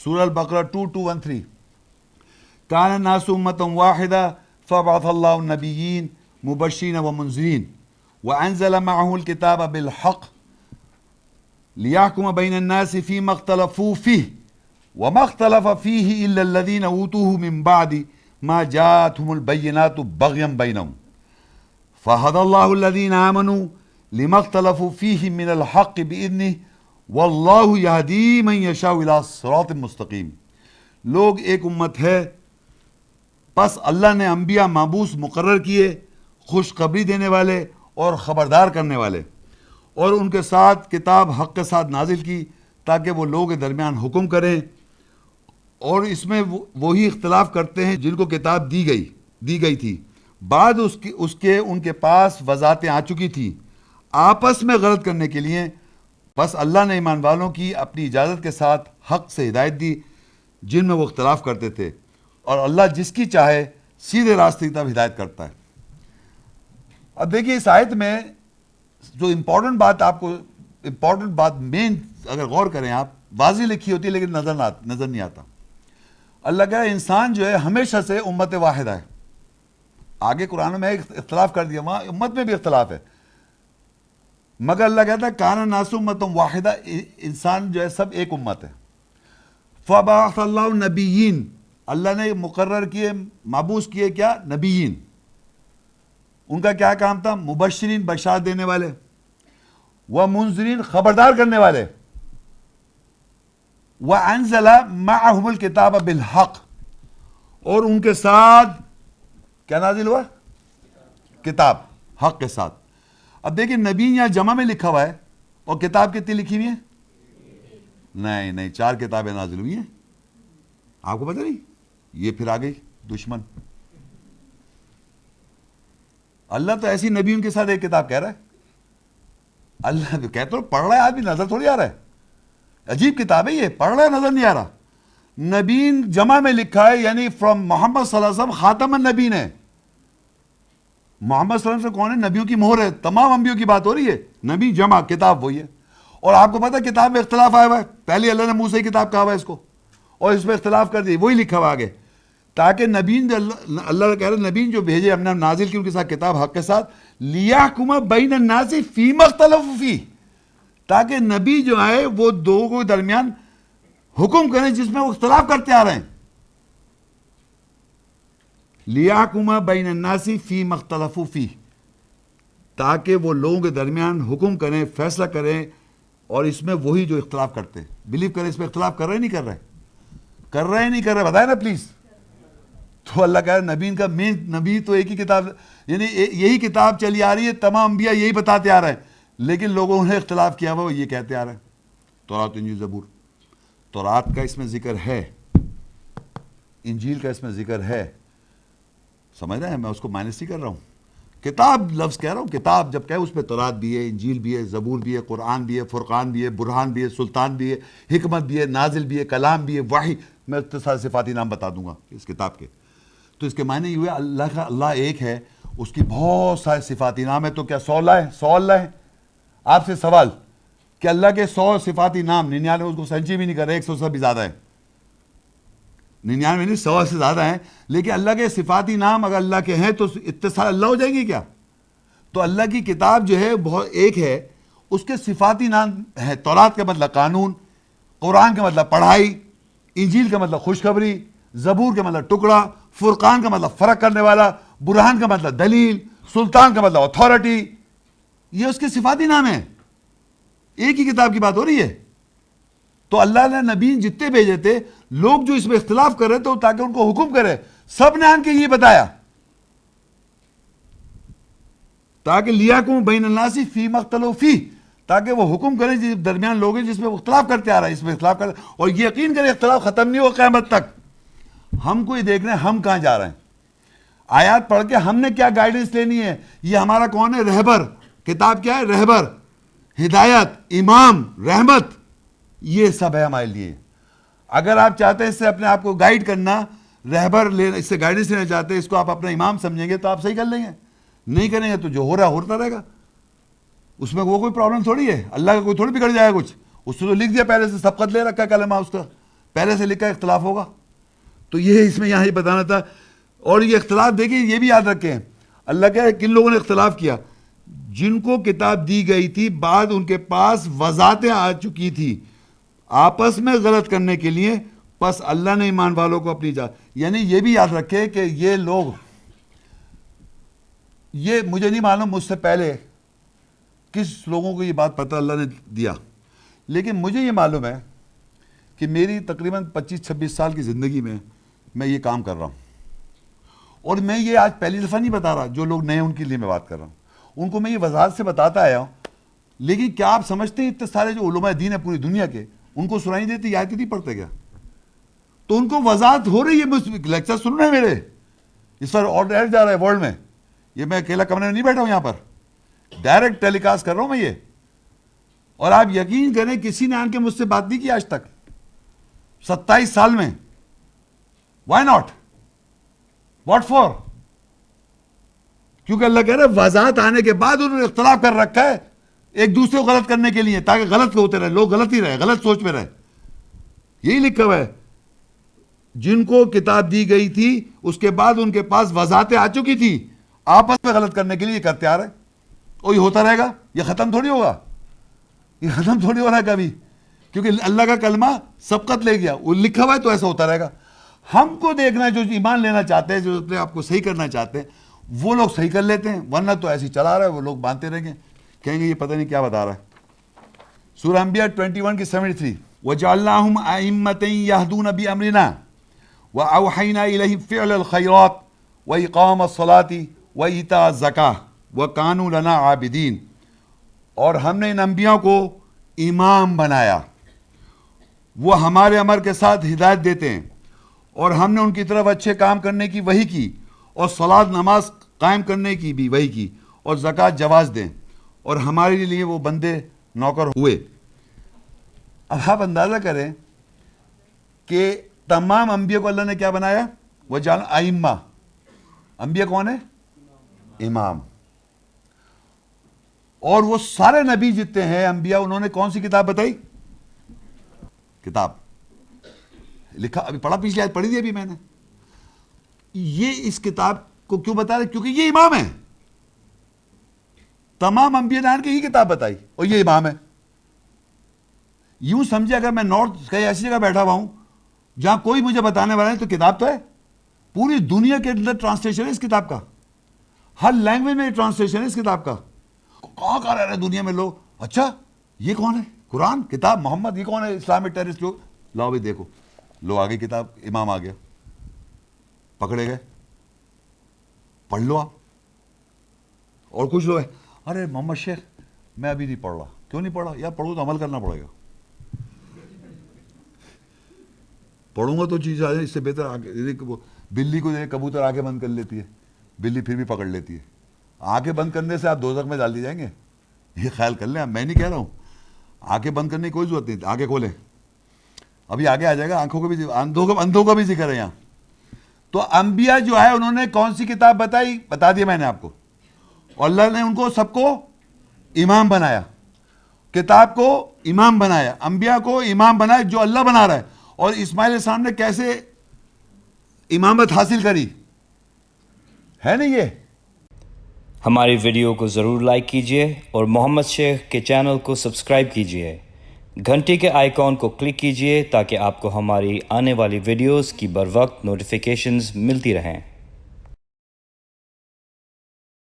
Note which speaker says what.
Speaker 1: سورہ البقرہ 2213 کان الناس امۃ واحدہ فبعث اللہ النبیین مبشرین ومنذرین وانزل معه الکتاب بالحق لیحکم بین الناس فیما اختلفوا فیہ وما اختلف فیہ الا الذین اوتوہ من بعد ما جاءتهم البینات بغیا بینہم فہدی اللہ الذین آمنوا لما اختلفوا فیہ من الحق بإذنہ واللہ یہدی من یشاء الی صراط مستقیم. لوگ ایک امت ہے، پس اللہ نے انبیاء مابعوث مقرر کیے، خوشخبری دینے والے اور خبردار کرنے والے، اور ان کے ساتھ کتاب حق کے ساتھ نازل کی تاکہ وہ لوگوں کے درمیان حکم کریں، اور اس میں وہی اختلاف کرتے ہیں جن کو کتاب دی گئی تھی، بعد اس کے ان کے پاس وضاحتیں آ چکی تھی آپس میں غلط کرنے کے لیے. بس اللہ نے ایمان والوں کی اپنی اجازت کے ساتھ حق سے ہدایت دی جن میں وہ اختلاف کرتے تھے، اور اللہ جس کی چاہے سیدھے راستے کی طرف ہدایت کرتا ہے. اب دیکھیے اس آیت میں جو امپورٹنٹ بات مین اگر غور کریں آپ، واضح لکھی ہوتی ہے لیکن نظر نہیں آتا. اللہ کہہ رہا ہے انسان جو ہے ہمیشہ سے امت واحدہ ہے. آگے قرآن میں اختلاف کر دیا، وہاں امت میں بھی اختلاف ہے، مگر اللہ کہتا ہے کان الناس امۃ واحدہ، انسان جو ہے سب ایک امت ہے. فبعث اللہ النبیین، اللہ نے مقرر کیے، مابعوث کیے کیا؟ نبیین. ان کا کیا کام تھا؟ مبشرین، بشارت دینے والے، ومنذرین، خبردار کرنے والے، وانزل معهم الکتاب بالحق، اور ان کے ساتھ کیا نازل ہوا؟ کتاب حق کے ساتھ. اب دیکھیں نبی یہاں جمع میں لکھا ہوا ہے، اور کتاب کتنی لکھی ہوئی ہے؟ نہیں 4 کتابیں نازل ہوئی ہیں. آپ کو پتہ نہیں؟ یہ پھر آ گئی دشمن. اللہ تو ایسی نبیوں کے ساتھ ایک کتاب کہہ رہا ہے. اللہ کہتا ہے پڑھ رہا ہے آدمی، نظر تھوڑی آ رہا ہے. عجیب کتاب ہے یہ، پڑھ رہا ہے نظر نہیں آ رہا. نبین جمع میں لکھا ہے، یعنی فرام محمد صلی اللہ علیہ وسلم خاتم النبین ہے. محمد صلی اللہ علیہ وسلم سے کون ہے؟ نبیوں کی مہر ہے. تمام انبیوں کی بات ہو رہی ہے. نبی جمع، کتاب وہی ہے. اور آپ کو پتہ ہے کتاب میں اختلاف آیا ہوا ہے. پہلے اللہ نے موسیٰ کی کتاب کہا ہوا ہے اس کو، اور اس میں اختلاف کر دی، وہی لکھا ہوا آگے. تاکہ نبین جو اللہ کہہ رہے نبین جو بھیجے ہم نے نازل کی ان کے ساتھ کتاب حق کے ساتھ، لیحکم بین الناس فیما اختلفوا فیہ، تاکہ نبی جو آئے وہ دو کے درمیان حکم کریں جس میں وہ اختلاف کرتے آ رہے ہیں. لیحکم بین الناس فیما اختلفوا فیہ، تاکہ وہ لوگوں کے درمیان حکم کریں، فیصلہ کریں، اور اس میں وہی جو اختلاف کرتے ہیں. بلیو کریں اس میں اختلاف کر رہے نہیں کر رہے نہیں کر رہے بتائیں نا پلیز. تو اللہ کہہ رہا ہے نبی کا مین، نبی تو ایک ہی کتاب، یعنی یہی کتاب چلی آ رہی ہے، تمام انبیاء یہی بتاتے آ رہے ہیں، لیکن لوگوں نے اختلاف کیا ہوا، وہ یہ کہتے آ رہے ہیں. تورات، انجیل، زبور. تورات کا اس میں ذکر ہے، انجیل کا اس میں ذکر ہے، سمجھ رہے ہیں؟ میں اس کو مائنس نہیں کر رہا ہوں. کتاب لفظ کہہ رہا ہوں، کتاب جب کہے اس میں تورات بھی ہے، انجیل بھی ہے، زبور بھی ہے، قرآن بھی ہے، فرقان بھی ہے، برہان بھی ہے، سلطان بھی ہے، حکمت بھی ہے، نازل بھی ہے، کلام بھی ہے، وحی. میں اختصار صفاتی نام بتا دوں گا اس کتاب کے. تو اس کے معنی یہ ہوئے اللہ ایک ہے، اس کی بہت سارے صفاتی نام ہے. تو کیا 100 اللہ ہے؟ آپ سے سوال کہ اللہ کے 100 صفاتی نام، 99 اس کو سنچی بھی نہیں کر رہے، 100 سے بھی زیادہ ہے، 99 نہیں 100 سے زیادہ ہیں. لیکن اللہ کے صفاتی نام اگر اللہ کے ہیں تو اتصال اللہ ہو جائیں گے کیا؟ تو اللہ کی کتاب جو ہے بہت ایک ہے، اس کے صفاتی نام ہے. تورات کا مطلب قانون، قرآن کا مطلب پڑھائی، انجیل کا مطلب خوشخبری، زبور کا مطلب ٹکڑا، فرقان کا مطلب فرق کرنے والا، برہان کا مطلب دلیل، سلطان کا مطلب اتھارٹی. یہ اس کے صفاتی نام ہیں. ایک ہی کتاب کی بات ہو رہی ہے. تو اللہ نے نبی جتنے بھیجے تھے، لوگ جو اس میں اختلاف کر رہے تھے تاکہ ان کو حکم کرے، سب نے آن کے یہ بتایا، تاکہ لیحکم بین الناس فیما اختلفوا فیہ، تاکہ وہ حکم کریں جس درمیان لوگ ہیں جس میں وہ اختلاف کرتے آ رہا ہے، اس میں اختلاف کرتے، اور یقین کریں اختلاف ختم نہیں ہوگا قیامت تک. ہم کو یہ دیکھ رہے ہیں ہم کہاں جا رہے ہیں. آیات پڑھ کے ہم نے کیا گائیڈنس لینی ہے. یہ ہمارا کون ہے؟ رہبر. کتاب کیا ہے؟ رہبر، ہدایت، امام، رحمت، یہ سب ہے ہمارے لیے. اگر آپ چاہتے ہیں اس سے اپنے آپ کو گائیڈ کرنا، رہبر اس سے گائیڈنس لینا چاہتے ہیں، اس کو آپ اپنا امام سمجھیں گے تو آپ صحیح کر لیں گے. نہیں کریں گے تو جو ہو رہا ہے ہوتا رہے گا. اس میں وہ کوئی پرابلم تھوڑی ہے. اللہ کا کوئی تھوڑی بگڑ جائے گا کچھ. اس نے تو لکھ دیا پہلے سے، سبقت لے رکھا کلمہ اس کا. پہلے سے لکھا اختلاف ہوگا. تو یہ اس میں یہاں یہ بتانا تھا. اور یہ اختلاف دیکھیں, یہ بھی یاد رکھیں, اللہ کہہ رہے کن لوگوں نے اختلاف کیا, جن کو کتاب دی گئی تھی بعد ان کے پاس وضاحتیں آ چکی تھی آپس میں غلط کرنے کے لیے, پس اللہ نے ایمان والوں کو اپنی یعنی یہ بھی یاد رکھے کہ یہ لوگ, یہ مجھے نہیں معلوم مجھ سے پہلے کس لوگوں کو یہ بات پتہ اللہ نے دیا, لیکن مجھے یہ معلوم ہے کہ میری تقریباً 25-26 سال کی زندگی میں یہ کام کر رہا ہوں. اور میں یہ آج پہلی دفعہ نہیں بتا رہا, جو لوگ نئے ان کے لیے میں بات کر رہا ہوں, ان کو میں یہ وضاحت سے بتاتا آیا ہوں. لیکن کیا آپ سمجھتے ہیں اتنے سارے جو علماء دین ہے پوری دنیا کے, ان کو سنائی دیتی آیتیں نہیں پڑھتے کیا؟ تو ان کو وضاحت ہو رہی ہے. لیکچر سن رہے ہیں میرے, اس پر آڈر جا رہا ہے ورلڈ میں, یہ میں اکیلا کمرے میں نہیں بیٹھا ہوں, یہاں پر ڈائریکٹ ٹیلی کاسٹ کر رہا ہوں میں یہ. اور آپ یقین کریں کسی نے آن کے مجھ سے بات نہیں کی آج تک 27 سال میں. Why not, what for? کیونکہ اللہ کہہ رہا ہے وضاحت آنے کے بعد انہوں نے اختلاف کر رکھا ہے ایک دوسرے کو غلط کرنے کے لیے, تاکہ غلط ہوتے رہے, لوگ غلط ہی رہے, غلط سوچ میں رہے. یہی لکھا ہوا ہے, جن کو کتاب دی گئی تھی اس کے بعد ان کے پاس وضاحتیں آ چکی تھی آپس میں غلط کرنے کے لیے, یہ کرتے آ رہے. اور یہ ہوتا رہے گا, یہ ختم تھوڑی ہوگا, یہ ختم تھوڑی ہو رہا ہے کبھی, کیونکہ اللہ کا کلمہ سبقت لے گیا, وہ لکھا ہوا ہے تو ایسا ہوتا رہے گا. ہم کو دیکھنا ہے جو ایمان لینا چاہتے ہیں, جو اپنے آپ کو صحیح کرنا چاہتے ہیں, وہ لوگ صحیح کر لیتے ہیں, ورنہ تو ایسے ہی چلا رہا ہے, وہ لوگ باندھتے رہیں گے, کہیں گے یہ پتہ نہیں کیا بتا رہا ہے. سورہ انبیاء 21 کی 73, وَجَعَلْنَاهُمْ أَئِمَّةً يَهْدُونَ بِأَمْرِنَا وَأَوْحَيْنَا إِلَيْهِمْ فِعْلَ الْخَيْرَاتِ وَإِقَامَ الصَّلَاةِ وَإِيتَاءَ الزَّكَاةِ وَكَانُوا لَنَا عَابِدِينَ. اور ہم نے ان انبیاء کو امام بنایا, وہ ہمارے امر کے ساتھ ہدایت دیتے ہیں, اور ہم نے ان کی طرف اچھے کام کرنے کی وحی کی, اور صلاۃ نماز قائم کرنے کی بھی وحی کی, اور زکوٰۃ جواز دیں, اور ہمارے لیے وہ بندے نوکر ہوئے. اب آپ اندازہ کریں کہ تمام انبیاء کو اللہ نے کیا بنایا, وہ جان ائمہ. انبیاء کون ہے؟ امام. اور وہ سارے نبی جتنے ہیں انبیاء, انہوں نے کون سی کتاب بتائی؟ کتاب لکھا, ابھی پڑھا, پچھلی آیت پڑھی تھی ابھی میں نے. یہ اس کتاب کو کیوں بتا رہے؟ کیونکہ یہ امام ہے. تمام انبیاء نے کی یہ کتاب بتائی اور یہ امام ہے. یوں سمجھے اگر میں نارتھ کہیں ایسی جگہ بیٹھا ہوا ہوں جہاں کوئی مجھے بتانے والا ہے, تو کتاب تو ہے, پوری دنیا کے اندر ٹرانسلیشن ہے اس کتاب کا, ہر لینگویج میں ٹرانسلیشن ہے اس کتاب کا. کہاں رہ رہے ہیں دنیا میں لوگ, اچھا یہ کون ہے؟ قرآن کتاب محمد, یہ کون ہے؟ اسلامک ٹیررسٹ لوگ. لاؤ بھائی دیکھو, لو آگے کتاب, امام آ گیا, پکڑے گئے, پڑھ لو آپ. اور کچھ لوگ ہیں, ارے محمد شیخ میں ابھی نہیں پڑھ رہا. کیوں نہیں پڑھا؟ یار پڑھوں تو عمل کرنا پڑے گا. پڑھوں گا تو چیز آ جائے, اس سے بہتر آگے. بلی کو کبوتر آنکھیں بند کر لیتی ہے, بلی پھر بھی پکڑ لیتی ہے. آنکھیں بند کرنے سے آپ دوزخ میں ڈال دی جائیں گے, یہ خیال کر لیں. میں نہیں کہہ رہا ہوں آنکھیں بند کرنے کی کوئی ضرورت نہیں, آنکھیں کھولیں. ابھی آگے آ جائے گا, آنکھوں کو بھی, اندھوں کا بھی ذکر ہے یہاں. تو انبیاء جو ہے انہوں نے کون سی کتاب بتائی, بتا دیا میں نے آپ کو. اور اللہ نے ان کو سب کو امام بنایا, کتاب کو امام بنایا, انبیاء کو امام بنایا جو اللہ بنا رہا ہے. اور اسماعیل علیہ السلام نے کیسے امامت حاصل کری ہے نا یہ.
Speaker 2: ہماری ویڈیو کو ضرور لائک کیجیے اور محمد شیخ کے چینل کو سبسکرائب کیجیے. گھنٹی کے آئیکن کو کلک کیجیے تاکہ آپ کو ہماری آنے والی ویڈیوز کی بر وقت نوٹیفیکیشنز ملتی رہیں.